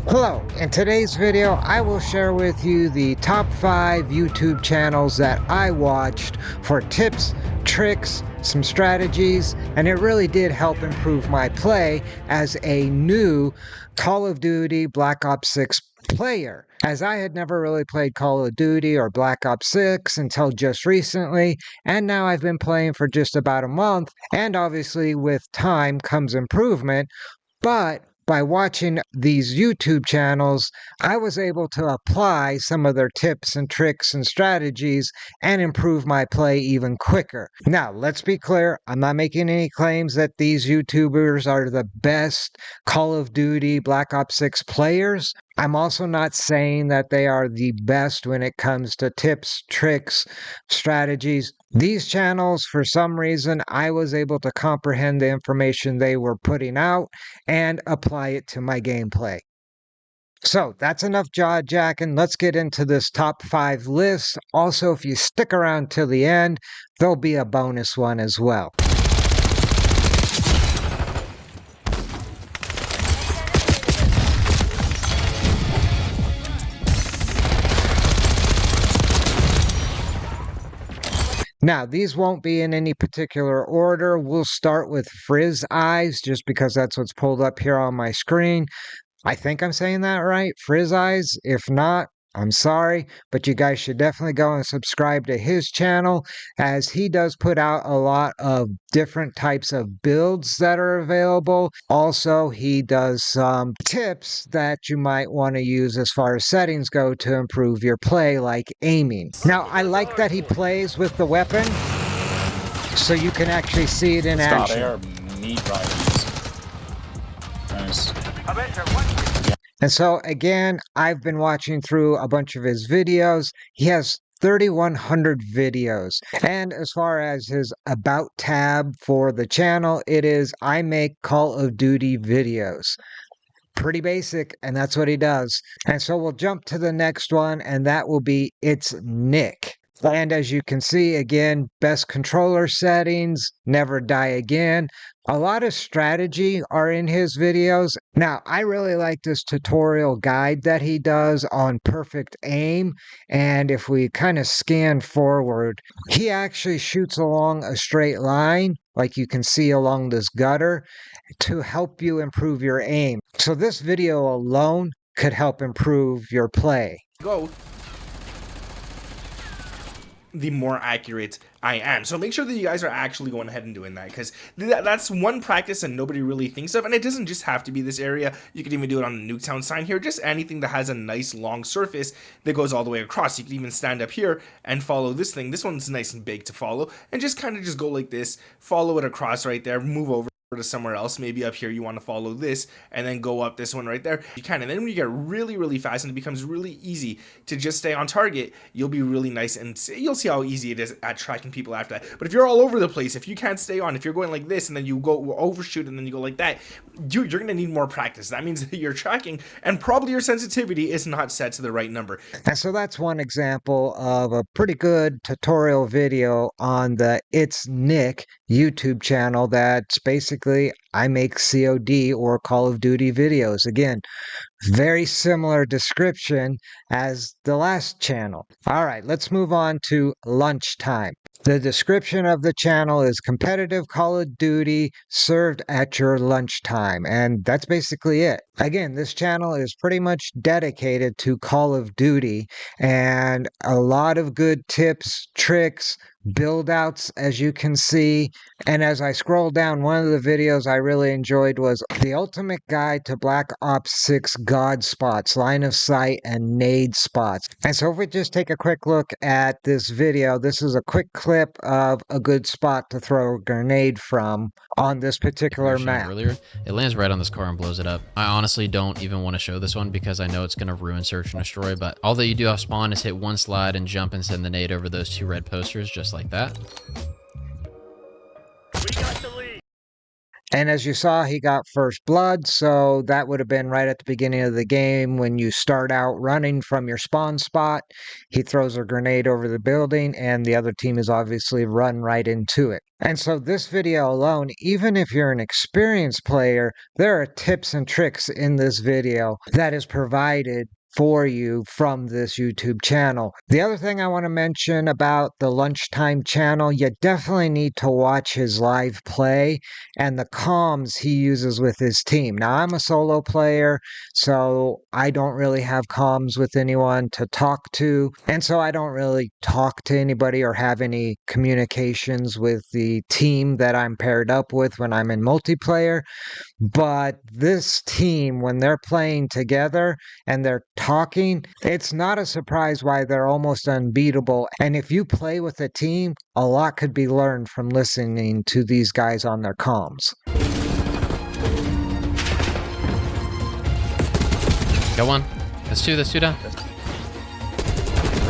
Hello, in today's video I will share with you the top 5 YouTube channels that I watched for tips, tricks, some strategies, and it really did help improve my play as a new Call of Duty Black Ops 6 player, as I had never really played Call of Duty or Black Ops 6 until just recently, and now I've been playing for just about a month, and obviously with time comes improvement. But by watching these YouTube channels, I was able to apply some of their tips and tricks and strategies and improve my play even quicker. Now, let's be clear, I'm not making any claims that these YouTubers are the best Call of Duty Black Ops 6 players. I'm also not saying that they are the best when it comes to tips, tricks, strategies. These channels, for some reason, I was able to comprehend the information they were putting out and apply it to my gameplay. So that's enough jaw jacking. Let's get into this top 5 list. Also, if you stick around till the end, there'll be a bonus one as well. Now, these won't be in any particular order. We'll start with friseyes, just because that's what's pulled up here on my screen. I think I'm saying that right, friseyes. If not, I'm sorry, but you guys should definitely go and subscribe to his channel, as he does put out a lot of different types of builds that are available. Also, he does some tips that you might want to use as far as settings go to improve your play, like aiming. Now, I like that he plays with the weapon, so you can actually see it in action. They are meat riders. Nice. And so again, I've been watching through a bunch of his videos. He has 3,100 videos. And as far as his about tab for the channel, it is I make Call of Duty videos. Pretty basic, and that's what he does. And so we'll jump to the next one, and that will be ItsNick. And as you can see, again, best controller settings, never die again. A lot of strategy are in his videos. Now, I really like this tutorial guide that he does on perfect aim. And if we kind of scan forward, he actually shoots along a straight line, like you can see along this gutter, to help you improve your aim. So this video alone could help improve your play. The more accurate I am. So make sure that you guys are actually going ahead and doing that, because that's one practice that nobody really thinks of. And it doesn't just have to be this area. You could even do it on the Nuketown sign here, just anything that has a nice long surface that goes all the way across. You can even stand up here and follow this thing. This one's nice and big to follow, and just kind of just go like this, follow it across right there, move over to somewhere else. Maybe up here you want to follow this and then go up this one right there. You can, and then when you get really fast and it becomes really easy to just stay on target, you'll be really nice, and you'll see how easy it is at tracking people after that. But if you're all over the place, if you can't stay on, if you're going like this and then you go overshoot and then you go like that, you're gonna need more practice. That means that you're tracking and probably your sensitivity is not set to the right number. And so that's one example of a pretty good tutorial video on the ItsNick YouTube channel that's basically I make COD or Call of Duty videos. Again, very similar description as the last channel. All right, let's move on to LunchTime. The description of the channel is competitive Call of Duty served at your lunchtime, and that's basically it. Again, this channel is pretty much dedicated to Call of Duty, and a lot of good tips, tricks, build outs, as you can see. And as I scroll down, one of the videos I really enjoyed was the ultimate guide to Black Ops 6 God spots, line of sight, and nade spots. And so if we just take a quick look at this video, this is a quick clip of a good spot to throw a grenade from on this particular map. Earlier, it lands right on this car and blows it up. I honestly don't even want to show this one because I know it's going to ruin search and destroy, but all that you do off spawn is hit one slide and jump and send the nade over those 2 red posters just like that. And as you saw, he got first blood, so that would have been right at the beginning of the game when you start out running from your spawn spot. He throws a grenade over the building, and the other team is obviously run right into it. And so this video alone, even if you're an experienced player, there are tips and tricks in this video that is provided for you from this YouTube channel. The other thing I want to mention about the LunchTime channel, you definitely need to watch his live play and the comms he uses with his team. Now, I'm a solo player, so I don't really have comms with anyone to talk to, and so I don't really talk to anybody or have any communications with the team that I'm paired up with when I'm in multiplayer. But this team, when they're playing together and they're talking, it's not a surprise why they're almost unbeatable. And if you play with a team, a lot could be learned from listening to these guys on their comms. Got one. That's two down.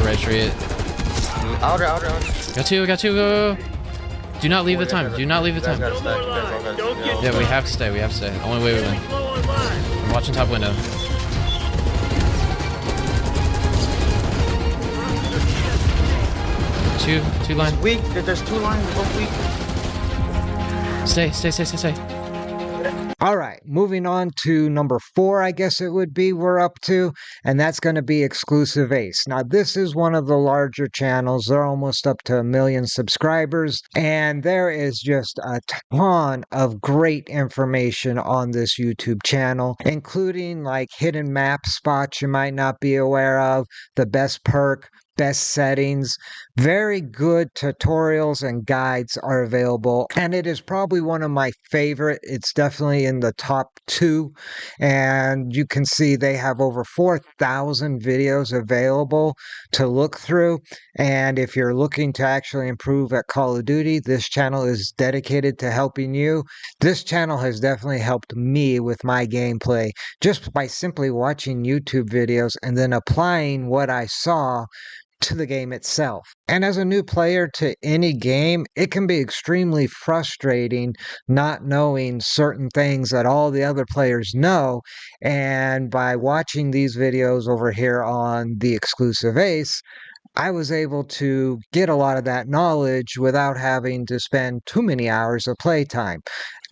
Retreat. Outer. Got two, go. Do not leave the time. Do not leave the time. Yeah, we have to stay. The only way we win. I'm watching top window. Two line. Weak. There's two lines. Both weak. Stay. All right, moving on to number 4, I guess it would be we're up to, and that's going to be Exclusive Ace. Now, this is one of the larger channels. They're almost up to 1 million subscribers, and there is just a ton of great information on this YouTube channel, including like hidden map spots you might not be aware of, the best perk, best settings. Very good tutorials and guides are available, and it is probably one of my favorite. It's definitely in the top 2, and you can see they have over 4,000 videos available to look through. And if you're looking to actually improve at Call of Duty, this channel is dedicated to helping you. This channel has definitely helped me with my gameplay just by simply watching YouTube videos and then applying what I saw to the game itself. And as a new player to any game, it can be extremely frustrating not knowing certain things that all the other players know. And by watching these videos over here on the Exclusive Ace, I was able to get a lot of that knowledge without having to spend too many hours of playtime.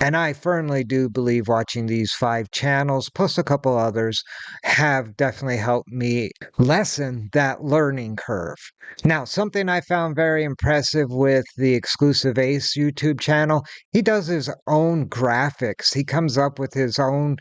And I firmly do believe watching these 5 channels, plus a couple others, have definitely helped me lessen that learning curve. Now, something I found very impressive with the Exclusive Ace YouTube channel, he does his own graphics. He comes up with his own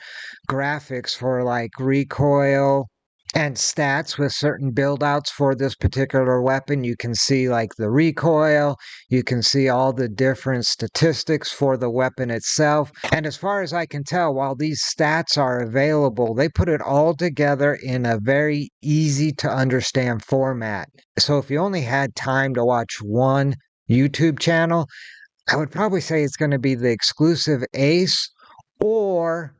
graphics for like recoil and stats with certain build outs for this particular weapon. You can see like the recoil, you can see all the different statistics for the weapon itself. And as far as I can tell, while these stats are available, they put it all together in a very easy to understand format. So if you only had time to watch one YouTube channel, I would probably say it's going to be the Exclusive Ace or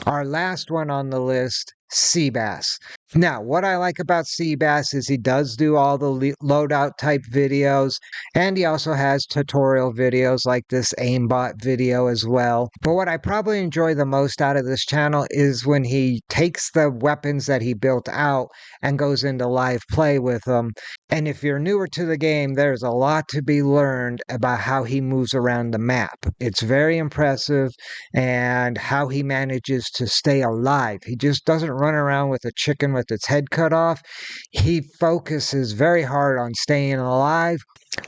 our last one on the list, Seabass. Now, what I like about Seabass is he does do all the loadout type videos, and he also has tutorial videos like this aimbot video as well. But what I probably enjoy the most out of this channel is when he takes the weapons that he built out and goes into live play with them. And if you're newer to the game, there's a lot to be learned about how he moves around the map. It's very impressive, and how he manages to stay alive. He just doesn't run around with a chicken with its head cut off. He focuses very hard on staying alive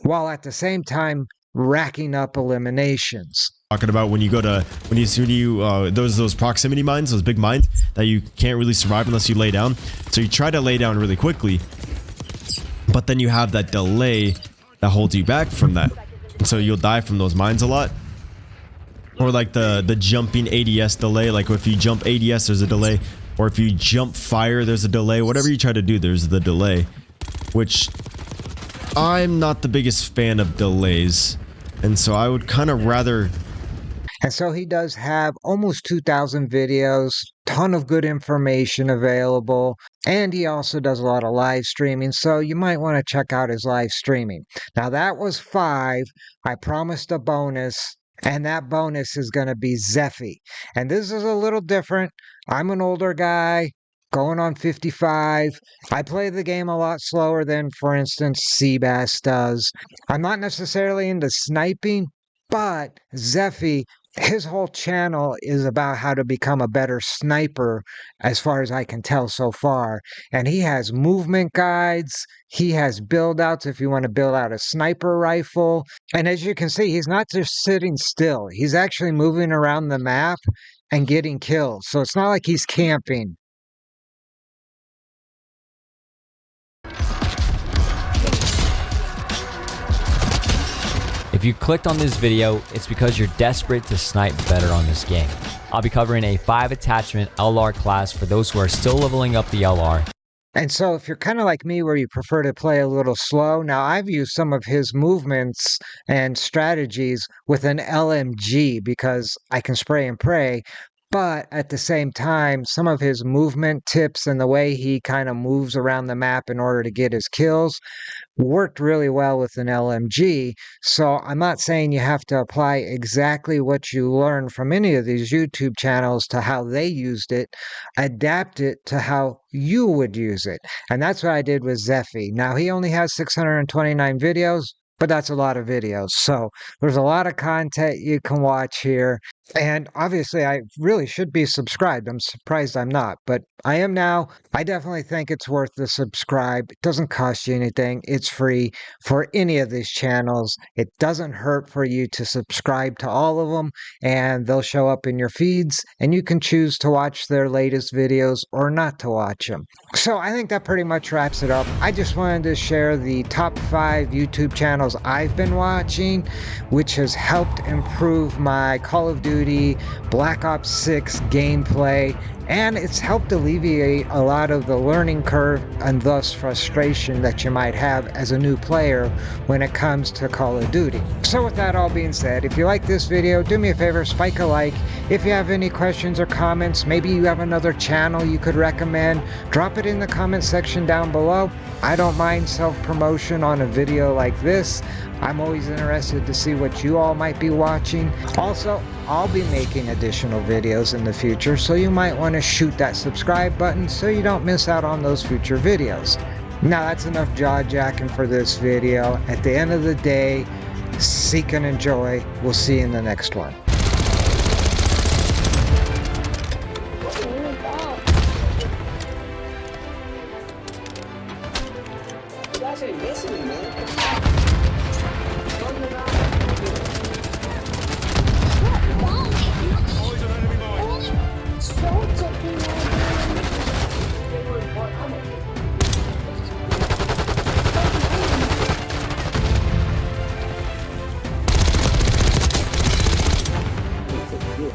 while at the same time racking up eliminations. Talking about when you those proximity mines, those big mines that you can't really survive unless you lay down. So you try to lay down really quickly, but then you have that delay that holds you back from that. And so you'll die from those mines a lot. Or like the jumping ADS delay, like if you jump ADS there's a delay, or if you jump fire there's a delay. Whatever you try to do, there's the delay, which I'm not the biggest fan of delays, and so I would kind of rather. And so he does have almost 2,000 videos, ton of good information available, and he also does a lot of live streaming, so you might want to check out his live streaming. Now that was 5. I promised a bonus, And that bonus is going to be Zephy. And this is a little different. I'm an older guy, going on 55. I play the game a lot slower than, for instance, Seabass does. I'm not necessarily into sniping, but Zephy, his whole channel is about how to become a better sniper, as far as I can tell so far. And he has movement guides, he has build outs if you want to build out a sniper rifle. And as you can see, he's not just sitting still, he's actually moving around the map and getting kills. So it's not like he's camping. If you clicked on this video, it's because you're desperate to snipe better on this game. I'll be covering a 5 attachment LR class for those who are still leveling up the LR. And so if you're kind of like me where you prefer to play a little slow, now I've used some of his movements and strategies with an LMG because I can spray and pray. But at the same time, some of his movement tips and the way he kind of moves around the map in order to get his kills worked really well with an LMG. So I'm not saying you have to apply exactly what you learn from any of these YouTube channels to how they used it. Adapt it to how you would use it. And that's what I did with Zephy. Now, he only has 629 videos, but that's a lot of videos. So there's a lot of content you can watch here. And obviously, I really should be subscribed. I'm surprised I'm not, but I am now. I definitely think it's worth the subscribe. It doesn't cost you anything. It's free for any of these channels. It doesn't hurt for you to subscribe to all of them, and they'll show up in your feeds, and you can choose to watch their latest videos or not to watch them. So I think that pretty much wraps it up. I just wanted to share the top 5 YouTube channels I've been watching, which has helped improve my Call of Duty Black Ops 6 gameplay, and it's helped alleviate a lot of the learning curve and thus frustration that you might have as a new player when it comes to Call of Duty. So with that all being said, if you like this video, do me a favor, spike a like. If you have any questions or comments, maybe you have another channel you could recommend, drop it in the comment section down below. I don't mind self-promotion on a video like this. I'm always interested to see what you all might be watching. Also, I'll be making additional videos in the future, so you might want to shoot that subscribe button so you don't miss out on those future videos. Now that's enough jaw-jacking for this video. At the end of the day, seek and enjoy. We'll see you in the next one. You guys ain't listening, man. Good.